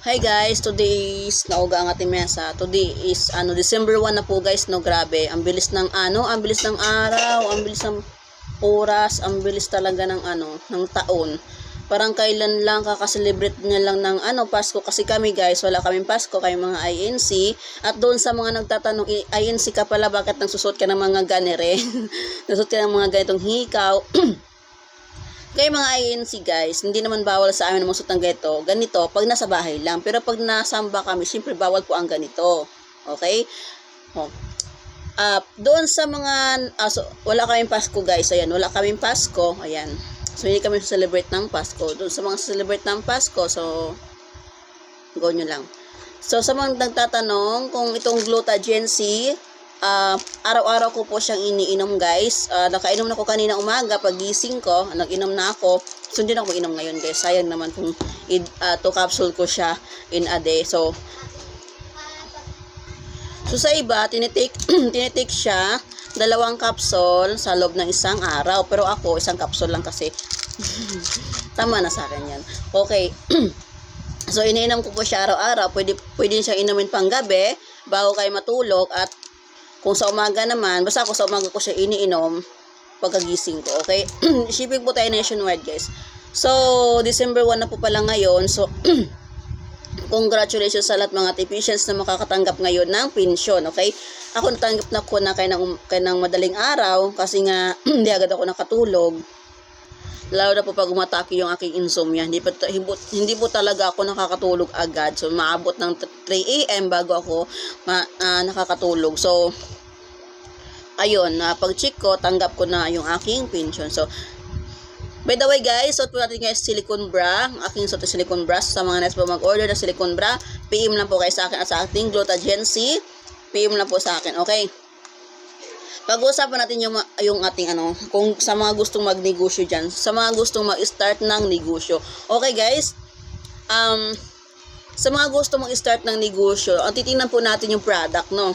Hi guys, today is nauga ang ating mesa. Today is December 1 na po guys, no, grabe. Ang bilis ng ang bilis ng araw, ang bilis ng oras, ang bilis talaga ng ng taon. Parang kailan lang kakaselebrate niya lang ng Pasko kasi kami guys, wala kaming Pasko, kami mga INC. At doon sa mga nagtatanong, INC ka pala, bakit nagsusot ka ng mga ganere? Nagsusot ka ng mga ganitong hikaw. Kaya mga INC guys, hindi naman bawal sa amin magsuot ng ganito pag nasa bahay lang. Pero pag nasamba kami, syempre bawal po ang ganito. Okay? Oh. Doon sa mga, wala kaming Pasko guys. Ayan, wala kaming Pasko. Ayan. So, hindi kami celebrate ng Pasko. Doon sa mga celebrate ng Pasko, so, go nyo lang. So, sa mga nagtatanong kung itong Glutagency, araw-araw ko po siyang iniinom guys. Nakainom na ko kanina umaga, pagising ko, nag-inom na ako. So, hindi na ako inom ngayon guys. Sayang naman kung 2 capsule ko siya in a day. So sa iba, tinitake siya 2 capsule sa loob ng isang araw. Pero ako, 1 capsule lang kasi. Tama na sa akin yan. Okay. So, iniinom ko po siya araw-araw. Pwede siya inumin pang gabi bago kayo matulog. At kung sa umaga naman, basta ako sa umaga ko siya iniinom pagkagising ko, okay? Shipping po tayo nationwide, guys. So, December 1 na po pala ngayon. So, congratulations sa lahat mga tipicians na makakatanggap ngayon ng pensyon, okay? Ako natanggap na ko na kay ng madaling araw kasi nga hindi agad ako nakatulog. Lalo na po pag umatake yung aking insomnia. Hindi po talaga ako nakakatulog agad. So, maabot ng 3 AM bago ako nakakatulog. So, ayun, pag-check ko, tanggap ko na yung aking pension. So, by the way guys, suot po natin guys silicone bra. Ang aking suot na silicone bra. Sa mga nais po mag-order ng silicone bra, PM lang po kayo sa akin at sa ating Glutagency. PM lang po sa akin, okay? Pag-uusapan natin yung ating kung sa mga gustong magnegosyo dyan, sa mga gustong mag-start ng negosyo. Okay guys, sa mga gustong mag-start ng negosyo, ang titingnan po natin yung product, no?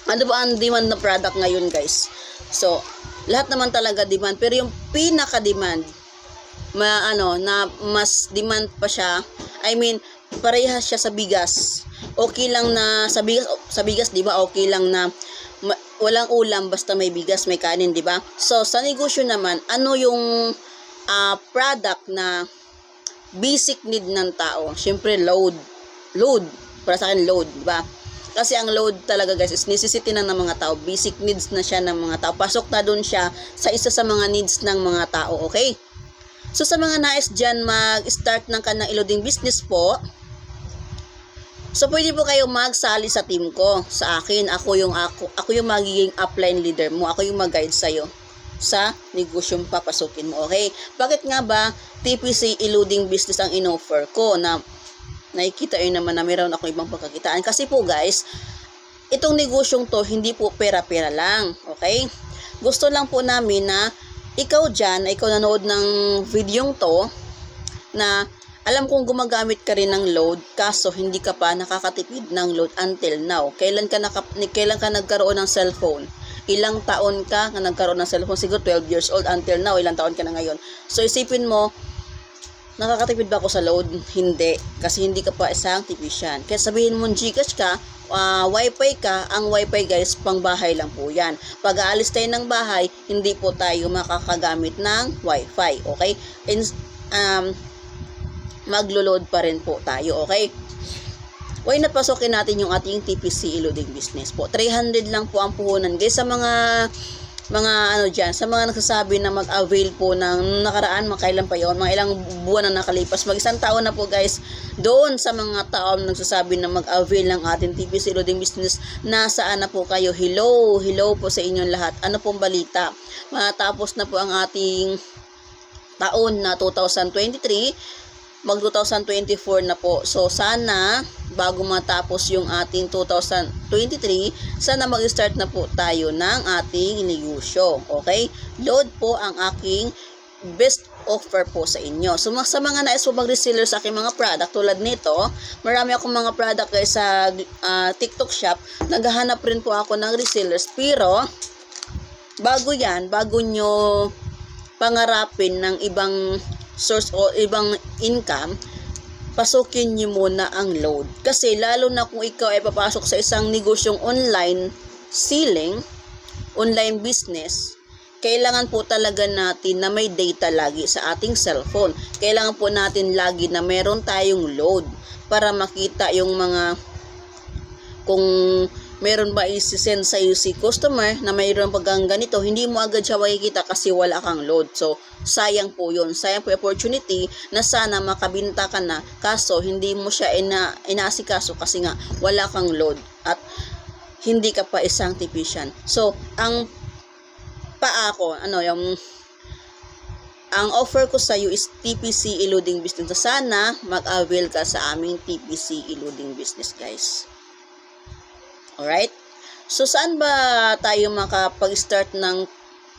Ano ba ang demand na product ngayon guys? So, lahat naman talaga demand, pero yung pinaka-demand, na mas demand pa siya, I mean, parehas siya sa bigas. Okay lang na sa bigas, di ba? Okay lang na walang ulam basta may bigas, may kanin, di ba? So, sa negosyo naman, ano yung product na basic need ng tao? Syempre, load. Para sa akin, load, di ba? Kasi ang load talaga guys is necessity na ng mga tao. Basic needs na siya ng mga tao. Pasok na doon siya sa isa sa mga needs ng mga tao, okay? So, sa mga nais dyan mag-start ng kanang loading business po, so, pwede po kayo magsali sa team ko. Sa akin, ako yung magiging upline leader mo. Ako yung mag-guide sa'yo sa negosyong papasukin mo. Okay? Bakit nga ba TPC eluding business ang in-offer ko na nakikita yun naman na meron ako ibang pagkakitaan? Kasi po guys, itong negosyong to, hindi po pera-pera lang. Okay? Gusto lang po namin na ikaw nanood ng videong to, na alam kong gumagamit ka rin ng load, kaso hindi ka pa nakakatipid ng load until now. Kailan ka nagkaroon ng cellphone? Ilang taon ka na nagkaroon ng cellphone? Siguro 12 years old until now. Ilang taon ka na ngayon? So, isipin mo, nakakatipid ba ako sa load? Hindi. Kasi hindi ka pa isang tipician. Kaya sabihin mo, Gcash ka, Wi-Fi ka, ang Wi-Fi guys, pang bahay lang po yan. Pag aalis tayo ng bahay, hindi po tayo makakagamit ng Wi-Fi. Okay? Maglo-load pa rin po tayo, okay? Why not pasukin natin yung ating TPC loading business po? 300 lang po ang puhunan guys sa mga dyan, sa mga nagsasabi na mag-avail po ng nakaraan, makailan pa yon, mga ilang buwan na nakalipas, mag-1 taon na po guys. Doon sa mga tao nagsasabi na mag-avail ng ating TPC loading business, nasaan na po kayo? Hello po sa inyong lahat. Ano pong balita? Matapos na po ang ating taon na 2023, mag 2024 na po. So, sana, bago matapos yung ating 2023, sana mag-start na po tayo ng ating negosyo. Okay? Load po ang aking best offer po sa inyo. So, sa mga nais po mag-reseller sa aking mga product, tulad nito, marami akong mga product guys sa TikTok shop. Naghahanap rin po ako ng resellers. Pero, bago nyo pangarapin ng ibang source o ibang income, pasukin nyo muna ang load. Kasi lalo na kung ikaw ay papasok sa isang negosyong online selling, online business, kailangan po talaga natin na may data lagi sa ating cellphone. Kailangan po natin lagi na meron tayong load para makita yung mga, kung meron ba isi-send sa iyo si customer na mayroon paggang ganito, hindi mo agad siya makikita kasi wala kang load. So, sayang po yun. Sayang po yung opportunity na sana makabinta ka na, kaso hindi mo siya inaasikaso kasi nga wala kang load at hindi ka pa isang technician. So, ang offer ko sa iyo is TPC eluding business. So, sana mag-avail ka sa aming TPC eluding business, guys. Alright? So, saan ba tayo makapag-start ng,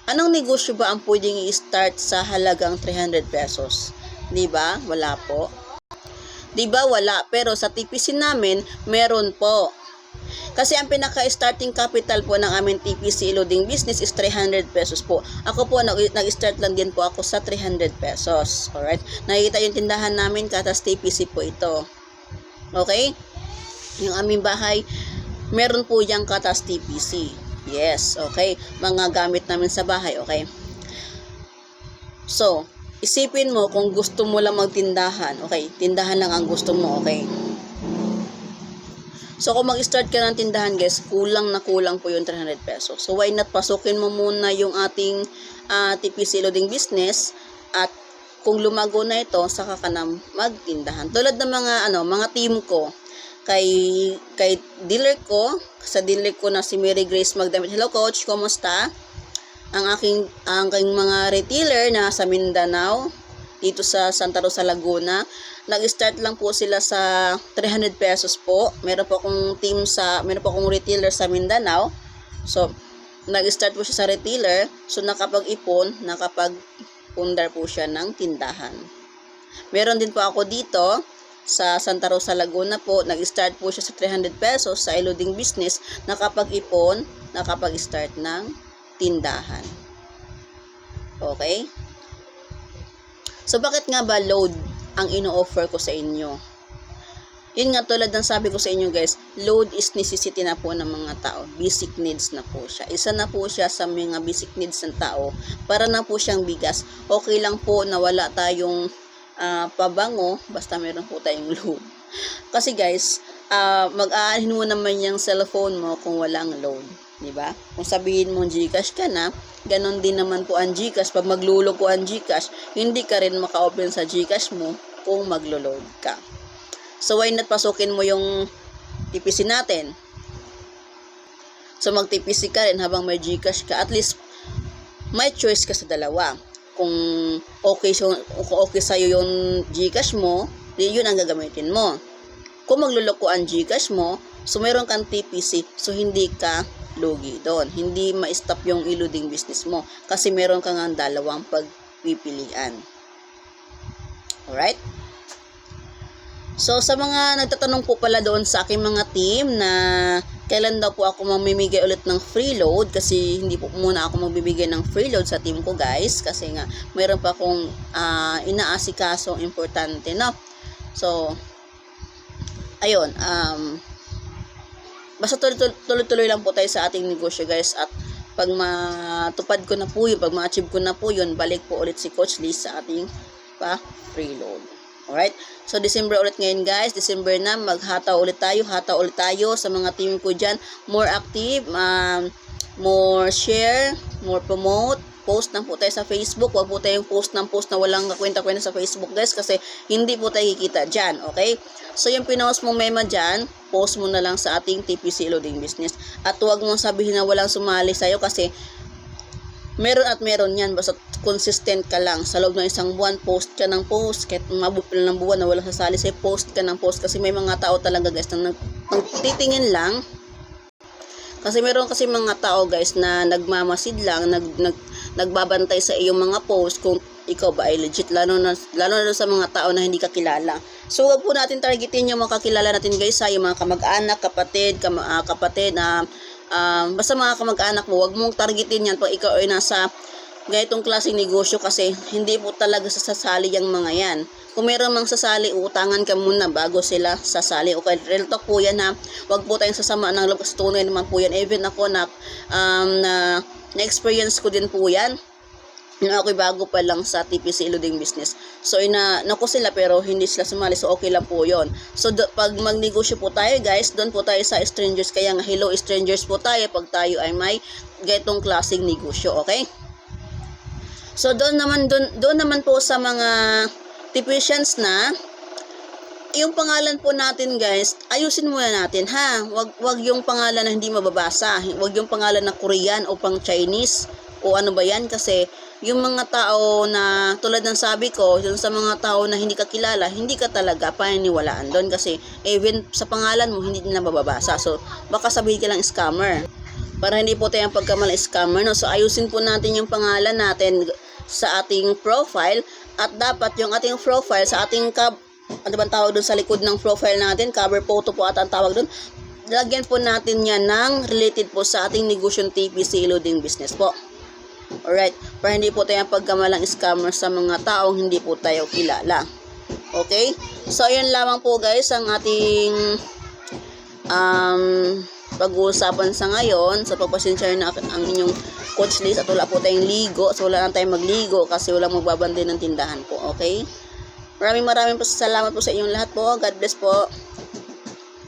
anong negosyo ba ang pwedeng i-start sa halagang 300 pesos? Diba? Wala po. Diba? Wala. Pero sa TPC namin, meron po. Kasi ang pinaka-starting capital po ng aming TPC loading business is 300 pesos po. Ako po, nag-start lang din po ako sa 300 pesos. Alright? Nakikita yung tindahan namin, katas TPC po ito. Okay? Yung aming bahay, meron po yung katas TPC. Yes, okay. Mga gamit namin sa bahay, okay. So, isipin mo kung gusto mo lang magtindahan, okay. Tindahan lang ang gusto mo, okay. So, kung mag-start ka ng tindahan, guys, kulang na kulang po yung 300 pesos. So, why not pasukin mo muna yung ating TPC loading business at kung lumago na ito, saka ka na magtindahan. Tulad ng mga team ko, kay dealer ko, sa dealer ko na si Mary Grace Magdamit. Hello coach, kumusta? Ang aking mga retailer na sa Mindanao, dito sa Santa Rosa, Laguna, nag-start lang po sila sa 300 pesos po. Meron po akong retailer sa Mindanao. So, nag-start po siya sa retailer. So, nakapag-ipon, nakapag-pundar po siya ng tindahan. Meron din po ako dito sa Santa Rosa, Laguna po. Nag-start po siya sa 300 pesos sa eluding business. Nakapag-ipon, nakapag-start ng tindahan. Okay? So, bakit nga ba load ang ino-offer ko sa inyo? Yun nga, tulad ng sabi ko sa inyo guys, load is necessity na po ng mga tao. Basic needs na po siya. Isa na po siya sa mga basic needs ng tao. Para na po siyang bigas. Okay lang po na wala tayong pabango, basta meron po tayong load. Kasi guys, mag-aanhin mo naman yung cellphone mo kung walang load. Diba? Kung sabihin mo Gcash ka na, ganon din naman po ang Gcash. Pag maglulo po ang Gcash, hindi ka rin maka-open sa Gcash mo kung maglo-load ka. So, why not pasukin mo yung TPC natin? So, mag-TPC ka rin habang may Gcash ka. At least, may choice ka sa dalawa. Kung okay sa'yo yung Gcash mo, yun ang gagamitin mo. Kung magluloko ang Gcash mo, so meron kang TPC, so hindi ka lugi doon. Hindi ma-stop yung eluding business mo kasi meron kang ang dalawang pagpipilian. Alright? So, sa mga nagtatanong po pala doon sa aking mga team na kailan daw po ako mamimigay ulit ng free load, kasi hindi po muna ako magbibigay ng free load sa team ko guys, kasi nga meron pa akong inaasikasong importante, no? So, ayun, basta tuloy-tuloy lang po tayo sa ating negosyo guys, at pag matupad ko na po yun, pag ma-achieve ko na po yun, balik po ulit si Coach Liz sa ating pa-preload. Alright? So, December ulit ngayon guys, December na, maghataw ulit tayo sa mga team ko dyan, more active, more share, more promote, post lang po tayo sa Facebook. Huwag po tayong post na walang kwenta-kwenta sa Facebook guys, kasi hindi po tayo kikita dyan, okay? So, yung pinost mong mema dyan, post mo na lang sa ating TPC loading business. At huwag mong sabihin na walang sumali sa'yo, kasi meron at meron yan. Basta consistent ka lang. Sa loob ng isang buwan, post ka ng post. Kahit mabupil ng buwan na walang sasali sa'yo, post ka ng post. Kasi may mga tao talaga guys na titingin lang. Kasi meron kasi mga tao guys na nagmamasid lang, nagbabantay sa iyong mga post kung ikaw ba ay legit, lalo na sa mga tao na hindi ka kilala. So, wag po natin targetin yung mga kakilala natin guys, yung mga kamag-anak, kapatid, basta mga kamag-anak mo, wag mong targetin yan pag ikaw ay nasa ganitong klaseng negosyo kasi hindi po talaga sasali yung mga yan. Kung meron mang sasali, utangan ka muna bago sila sasali. Okay, real talk po yan ha. Huwag po tayong sasama ng loob kasi tunay naman po yan. Even ako na-experience ko din po yan. Ako'y bago pa lang sa TPC Loading Business. So, inako sila pero hindi sila sumali. So, okay lang po yon. So, pag magnegosyo po tayo guys, doon po tayo sa strangers. Kaya nga, hello strangers po tayo pag tayo ay may ganitong klaseng negosyo. Okay? So, doon naman po sa mga tipicians na, yung pangalan po natin guys, ayusin muna natin ha. Wag yung pangalan na hindi mababasa. Wag yung pangalan na Korean o pang Chinese o ano ba yan, kasi yung mga tao na tulad ng sabi ko, yung sa mga tao na hindi ka kilala, hindi ka talaga paniniwalaan doon kasi even sa pangalan mo hindi nila mababasa. So baka sabihin ka lang scammer. Para hindi po tayong pagkamalang scammer, no? So ayusin po natin yung pangalan natin sa ating profile, at dapat yung ating profile sa ating ano bang tawag doon sa likod ng profile natin, cover photo po at ang tawag doon, lagyan po natin yan ng related po sa ating negosyong TPC Loading Business po. Alright, para hindi po tayong pagkamalang scammer sa mga taong hindi po tayo kilala. Okay? So ayun lamang po guys ang ating pag-uusapan sa ngayon. So pagpasensya na ang inyong coach list at wala po tayong ligo. So wala na tayong magligo kasi walang magbabandi ng tindahan po. Okay? Maraming po salamat po sa inyong lahat po. God bless po.